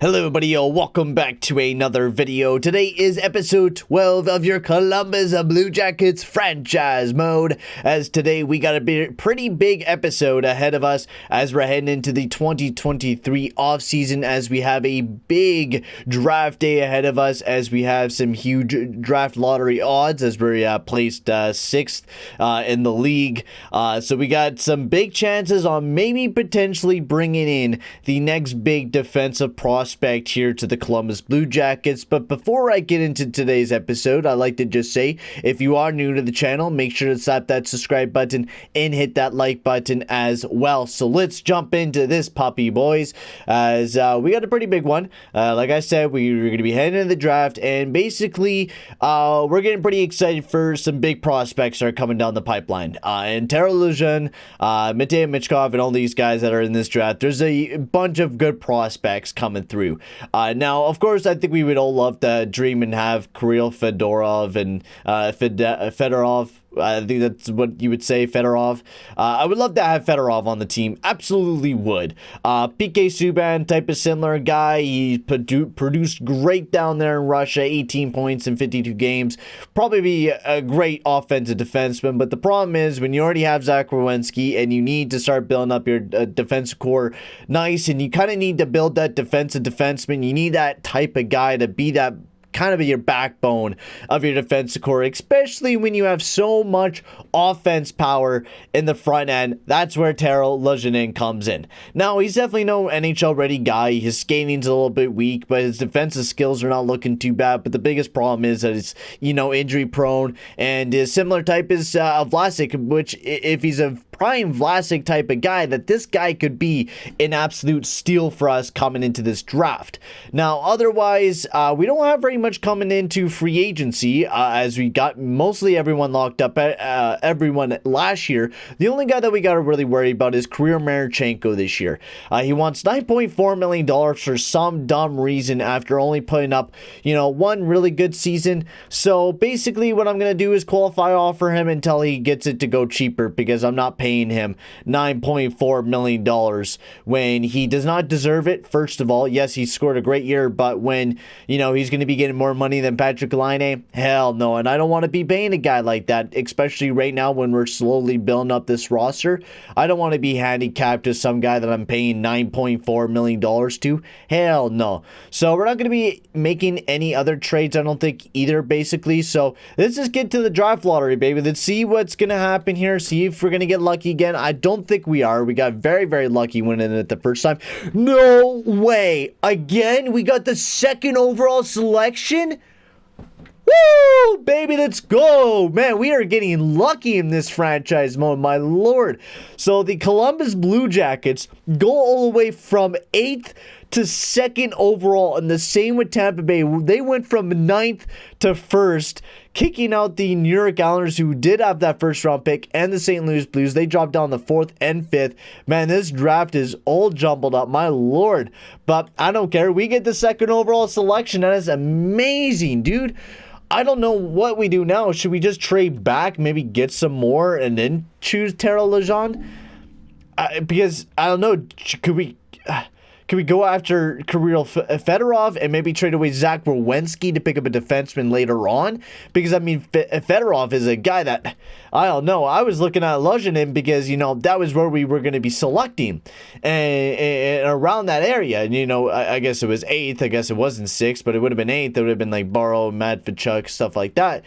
Hello everybody, welcome back to another video. Today is episode 12 of your Columbus Blue Jackets franchise mode, as today we got a pretty big episode ahead of us as we're heading into the 2023 offseason, as we have a big draft day ahead of us, as we have some huge draft lottery odds as we're placed 6th in the league. So we got some big chances on maybe potentially bringing in the next big defensive prospect here to the Columbus Blue Jackets. But before I get into today's episode, I'd like to just say, if you are new to the channel, make sure to slap that subscribe button and hit that like button as well. So let's jump into this puppy, boys, as we got a pretty big one. Like I said, we're going to be heading into the draft, and basically we're getting pretty excited for some big prospects that are coming down the pipeline. And Taro Lejeune, Matei Michkov, and all these guys that are in this draft, there's a bunch of good prospects coming through. Now, of course, I think we would all love to dream and have Kirill Fedorov and Fedorov. I think that's what you would say, Fedorov. I would love to have Fedorov on the team. Absolutely would. PK Subban, type of similar guy. He produced great down there in Russia, 18 points in 52 games. Probably be a great offensive defenseman, but the problem is when you already have Zach Werenski and you need to start building up your defensive core nice, and you kind of need to build that defensive defenseman. You need that type of guy to be that kind of your backbone of your defensive core, especially when you have so much offense power in the front end. That's where Taro Lejeune comes in. Now, he's definitely no NHL ready guy. His skating's a little bit weak, but his defensive skills are not looking too bad. But the biggest problem is that it's, injury prone, and his similar type is Vlasic, which if he's a prime Vlasic type of guy, that this guy could be an absolute steal for us coming into this draft. Now, otherwise, we don't have very much coming into free agency, as we got mostly everyone locked up, everyone last year. The only guy that we got to really worry about is Kirill Marchenko this year. He wants $9.4 million for some dumb reason after only putting up, one really good season. So basically what I'm going to do is qualify offer him until he gets it to go cheaper, because I'm not paying him $9.4 million when he does not deserve it. First of all, yes, he scored a great year, but when, he's going to be getting more money than Patrik Laine, hell no. And I don't want to be paying a guy like that, especially right now when we're slowly building up this roster. I don't want to be handicapped to some guy that I'm paying $9.4 million to. Hell no. So we're not going to be making any other trades, I don't think, either, basically. So let's just get to the draft lottery, baby. Let's see what's going to happen here. See if we're going to get lucky again. I don't think we are. We got very, very lucky winning it the first time. No way. Again, we got the second overall selection. Woo, baby, let's go. Man, we are getting lucky in this franchise mode, my lord. So the Columbus Blue Jackets go all the way from 8th to 2nd overall, and the same with Tampa Bay. They went from 9th to 1st, kicking out the New York Islanders, who did have that first round pick, and the St. Louis Blues. They dropped down to 4th and 5th. Man, this draft is all jumbled up, my lord. But I don't care. We get the 2nd overall selection. That is amazing, dude. I don't know what we do now. Should we just trade back, maybe get some more, and then choose Taro Lejeune? Because, I don't know, could we go after Kirill Fedorov and maybe trade away Zach Werenski to pick up a defenseman later on? Because, I mean, Fedorov is a guy that, I don't know. I was looking at Lejeune because, that was where we were going to be selecting. And around that area. And, I guess it was 8th. I guess it wasn't 6th, but it would have been 8th. It would have been like Barrow, Matvichuk, stuff like that.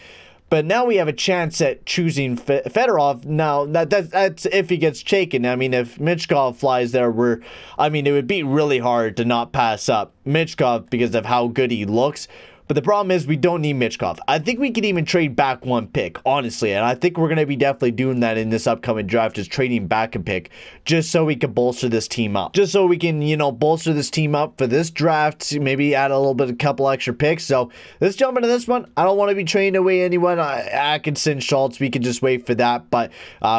But now we have a chance at choosing Fedorov. Now, that's if he gets taken. I mean, if Michkov flies there, it would be really hard to not pass up Michkov because of how good he looks. But the problem is we don't need Michkov. I think we could even trade back one pick, honestly. And I think we're going to be definitely doing that in this upcoming draft, is trading back a pick just so we can bolster this team up. Just so we can, bolster this team up for this draft, maybe add a couple extra picks. So let's jump into this one. I don't want to be trading away anyone. Atkinson, Schultz, we can just wait for that. But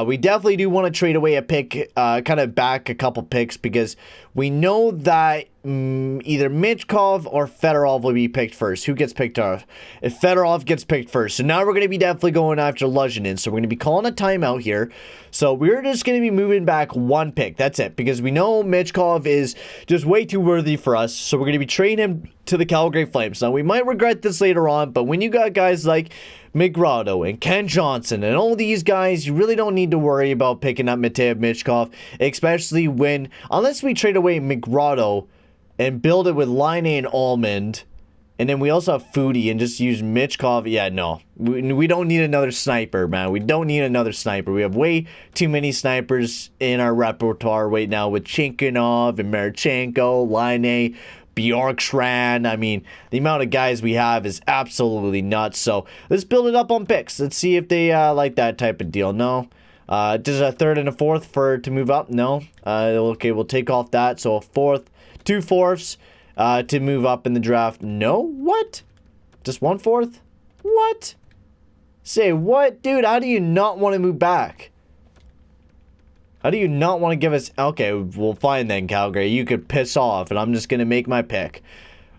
we definitely do want to trade away a pick, kind of back a couple picks, because we know that either Michkov or Fedorov will be picked first. Who gets picked off? If Fedorov gets picked first. So now we're going to be definitely going after Luzhinin. So we're going to be calling a timeout here. So we're just going to be moving back one pick. That's it. Because we know Michkov is just way too worthy for us. So we're going to be trading him to the Calgary Flames. Now we might regret this later on. But when you got guys like McGrotto and Ken Johnson and all these guys, you really don't need to worry about picking up Matei Michkov. Especially when, unless we trade away McGrotto and build it with Laine and Almond. And then we also have Foudy and just use Michkov. Yeah, no. We don't need another sniper, man. We don't need another sniper. We have way too many snipers in our repertoire right now with Chinkinov and Marchenko, Laine, Bjorkstrand. I mean, the amount of guys we have is absolutely nuts. So let's build it up on picks. Let's see if they like that type of deal. No. Just a third and a fourth to move up. No. Okay, we'll take off that. So a fourth. 2/4 to move up in the draft. No? What? Just 1/4? What? Say what? Dude, how do you not want to move back? How do you not want to give us... Okay, well, fine then, Calgary. You could piss off, and I'm just going to make my pick.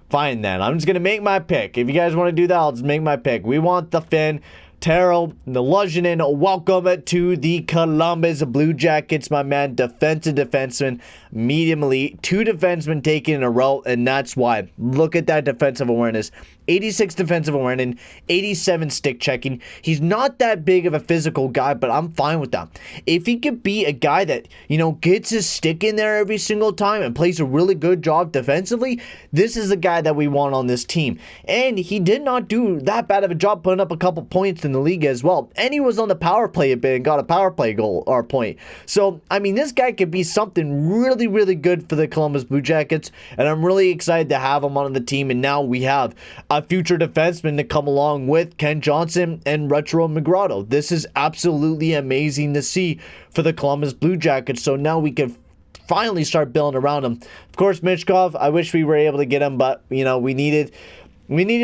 Fine then. I'm just going to make my pick. If you guys want to do that, I'll just make my pick. We want the Finn. Terrell, the Luzhinin, welcome to the Columbus Blue Jackets, my man. Defensive defenseman, medium elite, 2 defensemen taken in a row, and that's why. Look at that defensive awareness. 86 defensive awareness, 87 stick checking. He's not that big of a physical guy, but I'm fine with that. If he could be a guy that, you know, gets his stick in there every single time and plays a really good job defensively, this is the guy that we want on this team. And he did not do that bad of a job putting up a couple points in the league as well. And he was on the power play a bit and got a power play goal or point. So, I mean, this guy could be something really, really good for the Columbus Blue Jackets. And I'm really excited to have him on the team. And now we have a future defenseman to come along with Ken Johnson and Retro McGrotto. This is absolutely amazing to see for the Columbus Blue Jackets. So now we can finally start building around him. Of course, Michkov, I wish we were able to get him, but, you know, we needed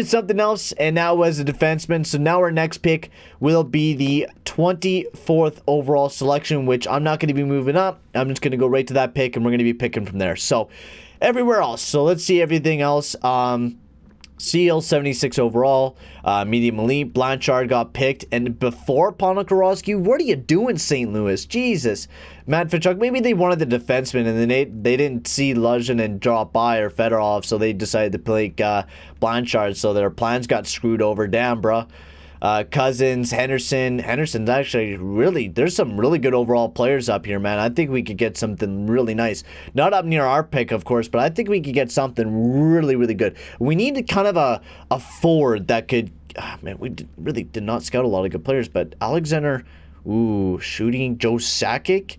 something else, and now was a defenseman. So now our next pick will be the 24th overall selection, which I'm not going to be moving up. I'm just going to go right to that pick, and we're going to be picking from there. So everywhere else. So let's see everything else. Seal, 76 overall, medium elite. Blanchard got picked, and before Ponikarovsky, what are you doing, St. Louis? Jesus. Matt Fitchuk, maybe they wanted the defenseman, and then they didn't see Luzhinin drop by or Fedorov, so they decided to pick Blanchard, so their plans got screwed over. Damn, bro. Cousins, Henderson's actually really, there's some really good overall players up here, man. I think we could get something really nice. Not up near our pick, of course, but I think we could get something really, really good. We need kind of a forward that could, man, we really did not scout a lot of good players, but Alexander, shooting, Joe Sakic.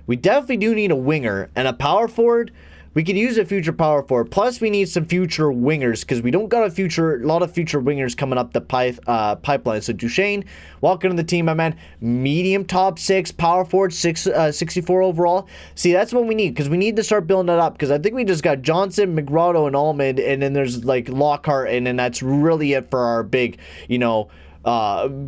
We definitely do need a winger and a power forward. We could use a future power forward. Plus, we need some future wingers because we don't got a lot of future wingers coming up the pipeline. So, Duchesne, welcome to the team, my man. Medium top 6, power forward, 64 overall. See, that's what we need because we need to start building it up because I think we just got Johnson, McGrotto, and Almond, and then there's like Lockhart, and then that's really it for our big,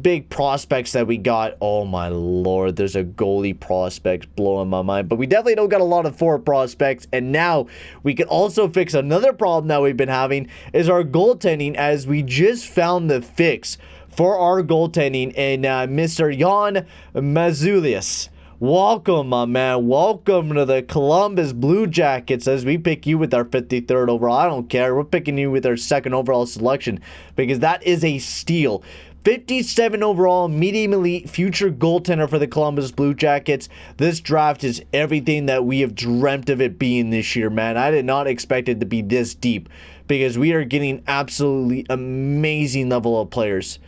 big prospects that we got. Oh my lord, there's a goalie prospect blowing my mind, but we definitely don't got a lot of forward prospects. And now we can also fix another problem that we've been having is our goaltending, as we just found the fix for our goaltending in Mr. Jan Mazulius. Welcome, my man. Welcome to the Columbus Blue Jackets as we pick you with our 53rd overall. I don't care. We're picking you with our 2nd overall selection because that is a steal. 57 overall, medium elite, future goaltender for the Columbus Blue Jackets. This draft is everything that we have dreamt of it being this year, man. I did not expect it to be this deep because we are getting absolutely amazing level of players.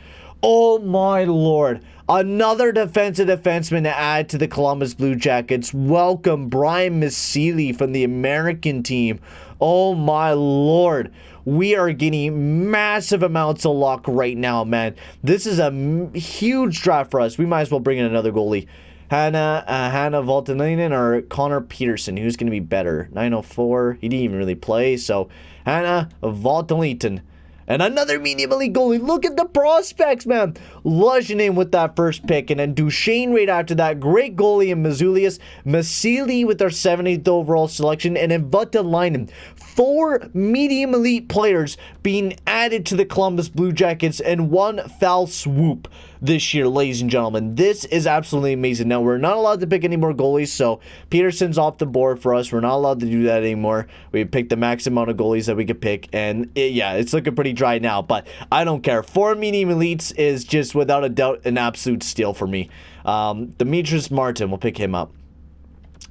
Oh my lord. Another defensive defenseman to add to the Columbus Blue Jackets. Welcome, Brian Misili from the American team. Oh my lord. We are getting massive amounts of luck right now, man. This is a huge draft for us. We might as well bring in another goalie. Hannah Valtinainen or Connor Peterson. Who's going to be better? 904. He didn't even really play. So, Hannah Valtinainen. And another medium elite goalie. Look at the prospects, man. Luzhinin with that first pick. And then Duchesne right after that. Great goalie in Mazulius. Masili with our 70th overall selection. And then Valtinainen. 4 medium elite players being added to the Columbus Blue Jackets in one foul swoop this year, ladies and gentlemen. This is absolutely amazing. Now, we're not allowed to pick any more goalies, so Peterson's off the board for us. We're not allowed to do that anymore. We picked the max amount of goalies that we could pick, and yeah, it's looking pretty dry now, but I don't care. 4 medium elites is just, without a doubt, an absolute steal for me. Demetrius Martin, we'll pick him up.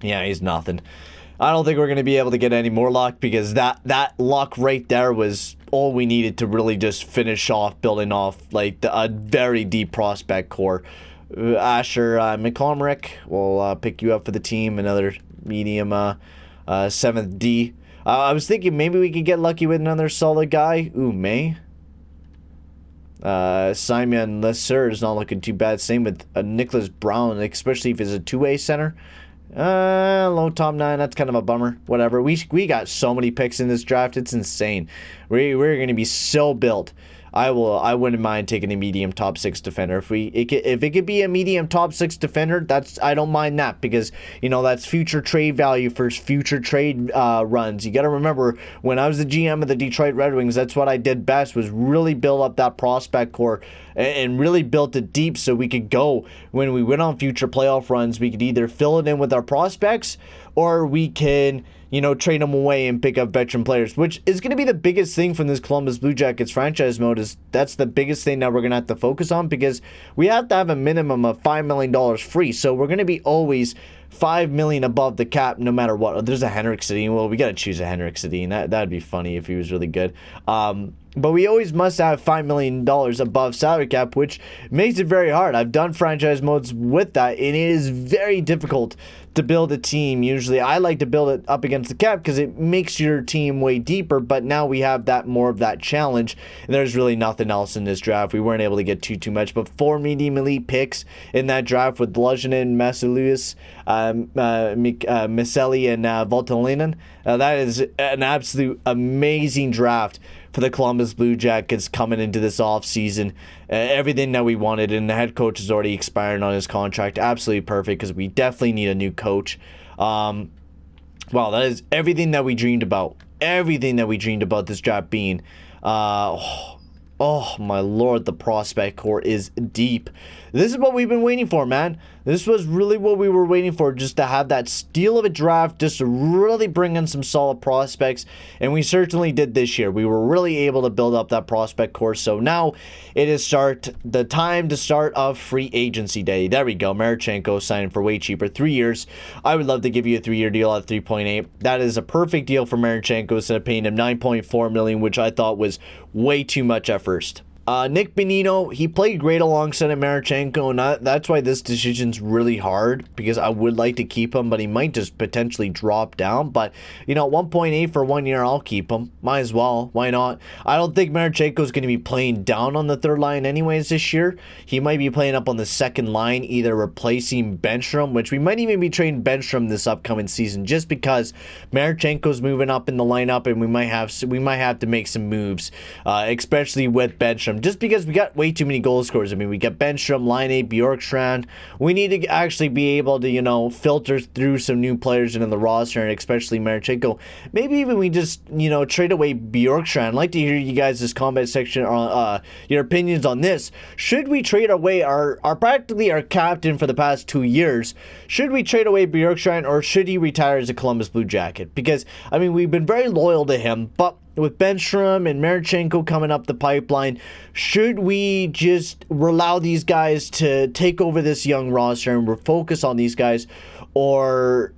Yeah, he's nothing. I don't think we're going to be able to get any more luck, because that luck right there was all we needed to really just finish off building off like a very deep prospect core. Asher McCormick, we'll pick you up for the team. Another medium 7th D. I was thinking maybe we could get lucky with another solid guy. Ooh, May. Simon Lesser is not looking too bad. Same with Nicholas Brown, especially if he's a two-way center. Low top 9, that's kind of a bummer. Whatever. We got so many picks in this draft, it's insane. We're going to be so built. I wouldn't mind taking a medium top 6 defender. If it could be a medium top 6 defender, I don't mind that, because you know that's future trade value for future trade runs. You got to remember, when I was the GM of the Detroit Red Wings, that's what I did best, was really build up that prospect core and really built it deep, so we could go, when we went on future playoff runs, we could either fill it in with our prospects, or we can, you know, trade them away and pick up veteran players, which is going to be the biggest thing from this Columbus Blue Jackets franchise mode. That's the biggest thing that we're going to have to focus on, because we have to have a minimum of $5 million free. So we're going to be always $5 million above the cap no matter what. Oh, there's a Henrik Sedin. Well, we got to choose a Henrik Sedin. That'd be funny if he was really good. But we always must have $5 million above salary cap, which makes it very hard. I've done franchise modes with that, and it is very difficult to build a team. Usually I like to build it up against the cap because it makes your team way deeper, but now we have that more of that challenge, and there's really nothing else in this draft. We weren't able to get too much, but 4 medium elite picks in that draft with Bludgeonin, Massilius, Miseli, and Valtolainen. That is an absolute amazing draft for the Columbus Blue Jackets coming into this offseason. Everything that we wanted, and the head coach is already expiring on his contract. Absolutely perfect, because we definitely need a new coach. Wow, that is everything that we dreamed about. Everything that we dreamed about this draft being. Oh my lord, the prospect core is deep. This is what we've been waiting for, man. This was really what we were waiting for, just to have that steal of a draft, just to really bring in some solid prospects, and we certainly did this year. We were really able to build up that prospect core, so now it is the time to start of free agency day. There we go. Marchenko signing for way cheaper, 3 years. I would love to give you a 3-year deal at 3.8. That is a perfect deal for Marchenko, instead of paying him $9.4 million, which I thought was way too much at first. Nick Bonino, he played great alongside of Marchenko, and that's why this decision's really hard, because I would like to keep him, but he might just potentially drop down. But, you know, 1.8 for 1 year, I'll keep him. Might as well. Why not? I don't think Marchenko's going to be playing down on the third line anyways this year. He might be playing up on the second line, either replacing Bemstrom, which we might even be trading Bemstrom this upcoming season, just because Marchenko's moving up in the lineup, and we might have to make some moves, especially with Bemstrom. Just because we got way too many goal scorers. I mean, we got Bemstrom, Laine, Bjorkstrand. We need to actually be able to, you know, filter through some new players into the roster, and especially Marchenko. Maybe even we just, you know, trade away Bjorkstrand. I'd like to hear you guys' comment section on your opinions on this. Should we trade away our practically our captain for the past 2 years? Should we trade away Bjorkstrand, or should he retire as a Columbus Blue Jacket? Because, I mean, we've been very loyal to him, but with Bemstrom and Marchenko coming up the pipeline, should we just allow these guys to take over this young roster and we're focused on these guys, or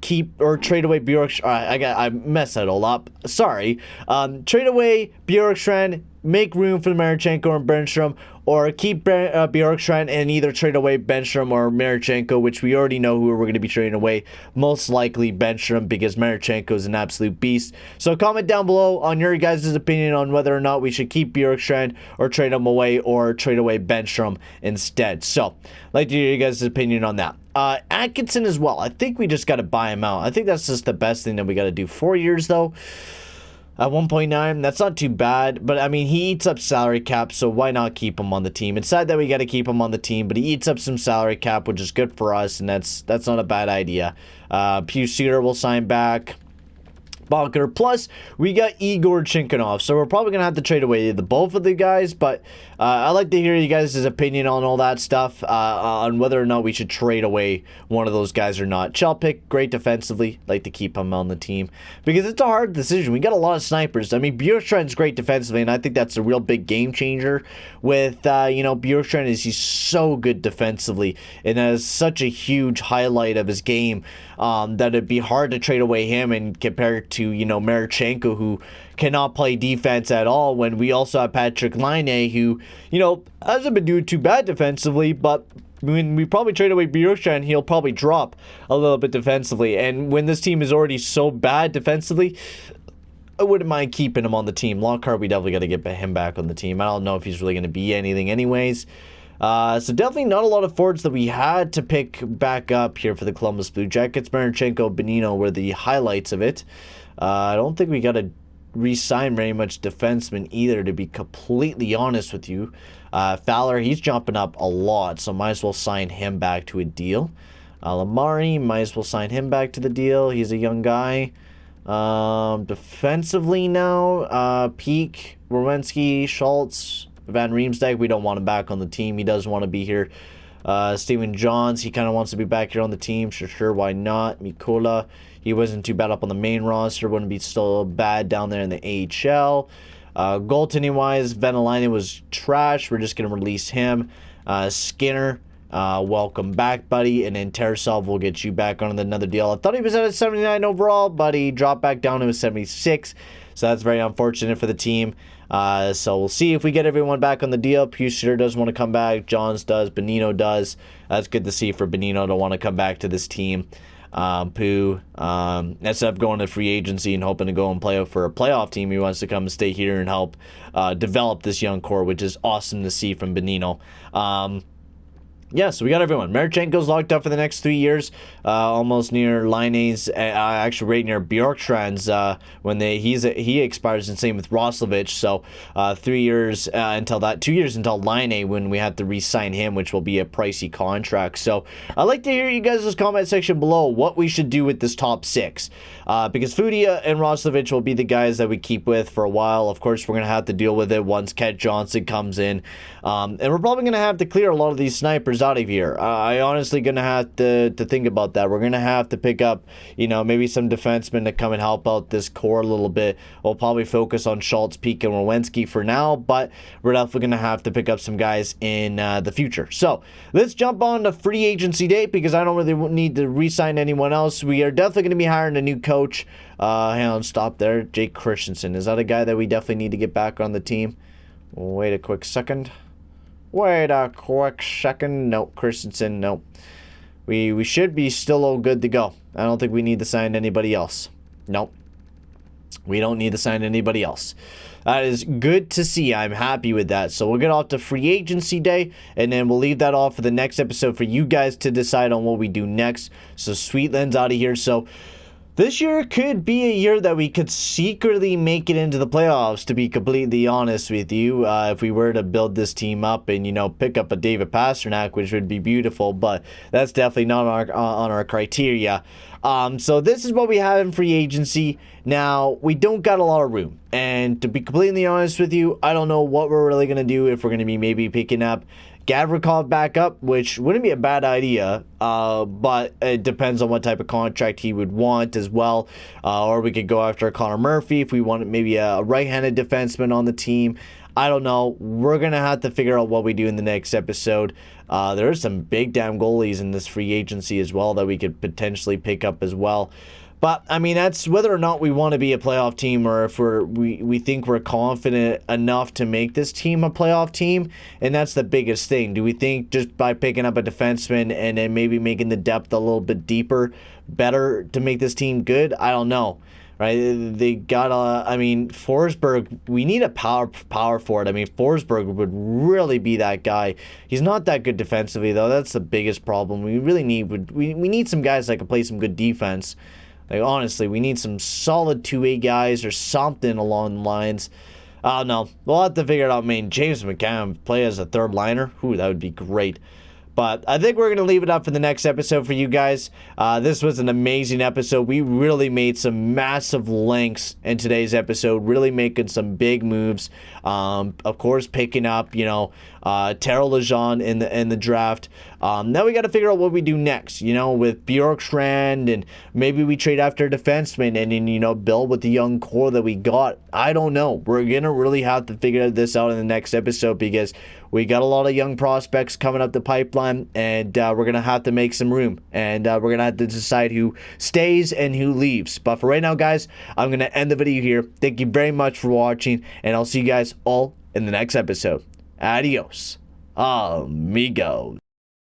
trade away Bjorkstrand? I messed that all up. Sorry. Trade away Bjorkstrand, make room for Marchenko and Bemstrom, or keep Bjorkstrand and either trade away Bemstrom or Marchenko, which we already know who we're going to be trading away. Most likely Bemstrom, because Marchenko is an absolute beast. So comment down below on your guys' opinion on whether or not we should keep Bjorkstrand or trade him away, or trade away Bemstrom instead. So I'd like to hear your guys' opinion on that. Atkinson as well. I think we just got to buy him out. I think that's just the best thing that we got to do. 4 years though. At 1.9, that's not too bad, but I mean, he eats up salary cap, so why not keep him on the team? It's sad that we got to keep him on the team, but he eats up some salary cap, which is good for us, and that's not a bad idea. Pew Suter will sign back. Bonker. Plus, we got Igor Chinkanov, so we're probably going to have to trade away the both of the guys, but I'd like to hear you guys' opinion on all that stuff, on whether or not we should trade away one of those guys or not. Chelpick, great defensively, like to keep him on the team, because it's a hard decision. We got a lot of snipers. I mean, Bjorkstrand's great defensively, and I think that's a real big game changer with, you know, Bjorkstrand is he's so good defensively, and that is such a huge highlight of his game, that it'd be hard to trade away him and compare it to, you know, Marchenko, who cannot play defense at all, when we also have Patrik Laine, who, you know, hasn't been doing too bad defensively, but when we probably trade away Bjorkstrand, he'll probably drop a little bit defensively. And when this team is already so bad defensively, I wouldn't mind keeping him on the team. Lockhart, we definitely got to get him back on the team. I don't know if he's really going to be anything anyways. So definitely not a lot of forwards that we had to pick back up here for the Columbus Blue Jackets. Marchenko, Bonino were the highlights of it. I don't think we got to re-sign very much defenseman either, to be completely honest with you. Fowler, he's jumping up a lot, so might as well sign him back to a deal. Lamari, might as well sign him back to the deal. He's a young guy. Defensively now, Peak, Rowensky, Schultz, Van Riemsdyk, we don't want him back on the team. He doesn't want to be here. Steven Johns, he kind of wants to be back here on the team. Sure, why not? Mikola, he wasn't too bad up on the main roster. Wouldn't be still bad down there in the AHL. Goaltending-wise, Venelainen was trash. We're just going to release him. Skinner, welcome back, buddy. And then Tarasov will get you back on another deal. I thought he was at a 79 overall, but he dropped back down to a 76. So that's very unfortunate for the team. So we'll see if we get everyone back on the deal. Pusher does want to come back. Johns does. Bonino does. That's good to see for Bonino to want to come back to this team. Instead of going to free agency and hoping to go and play for a playoff team, he wants to come and stay here and help develop this young core, which is awesome to see from Bonino. Yeah, so we got everyone. Marchenko's locked up for the next 3 years, almost near Laine's, actually right near Bjorkstrand's when he expires, and same with Roslovic. So 3 years until that, 2 years until Laine, when we have to re-sign him, which will be a pricey contract. So I'd like to hear you guys' comment section below what we should do with this top six, because Foudy and Roslovic will be the guys that we keep with for a while. Of course, we're gonna have to deal with it once Ket Johnson comes in, and we're probably gonna have to clear a lot of these snipers out of here. I honestly gonna have to think about that. We're gonna have to pick up, you know, maybe some defensemen to come and help out this core a little bit. We'll probably focus on Schultz, Peak, and Rowensky for now, but we're definitely gonna have to pick up some guys in the future. So let's jump on to free agency date, because I don't really need to re-sign anyone else. We are definitely gonna be hiring a new coach. Hang on, stop there. Jake Christensen, is that a guy that we definitely need to get back on the team? Wait a quick second. No, Christensen, no. We should be still all good to go. I don't think we need to sign anybody else. Nope. We don't need to sign anybody else. That is good to see. I'm happy with that. So we'll get off to free agency day, and then we'll leave that off for the next episode for you guys to decide on what we do next. So Sweetland's out of here. So this year could be a year that we could secretly make it into the playoffs, to be completely honest with you, if we were to build this team up and, you know, pick up a David Pastrnak, which would be beautiful, but that's definitely not on our criteria. So this is what we have in free agency. Now, we don't got a lot of room, and to be completely honest with you, I don't know what we're really going to do, if we're going to be maybe picking up Gavrikov back up, which wouldn't be a bad idea, but it depends on what type of contract he would want as well. Or we could go after Connor Murphy if we wanted maybe a right-handed defenseman on the team. I don't know. We're going to have to figure out what we do in the next episode. There are some big damn goalies in this free agency as well that we could potentially pick up as well. But, I mean, that's whether or not we want to be a playoff team, or if we think we're confident enough to make this team a playoff team. And that's the biggest thing. Do we think just by picking up a defenseman and then maybe making the depth a little bit deeper better to make this team good? I don't know. Right? They got I mean, Forsberg, we need a power forward. I mean, Forsberg would really be that guy. He's not that good defensively, though. That's the biggest problem. We really need, we need some guys that can play some good defense. Like, honestly, we need some solid 2A guys or something along the lines. I don't know. We'll have to figure it out. I mean, James McCann play as a third liner. Ooh, that would be great. But I think we're going to leave it up for the next episode for you guys. This was an amazing episode. We really made some massive lengths in today's episode, really making some big moves. Of course, picking up, Terrell Lejeune in the draft. Now we got to figure out what we do next, with Bjorkstrand, and maybe we trade after a defenseman and then, build with the young core that we got. I don't know. We're going to really have to figure this out in the next episode because we got a lot of young prospects coming up the pipeline, and we're going to have to make some room, and we're going to have to decide who stays and who leaves. But for right now, guys, I'm going to end the video here. Thank you very much for watching, and I'll see you guys all in the next episode. Adios, amigos.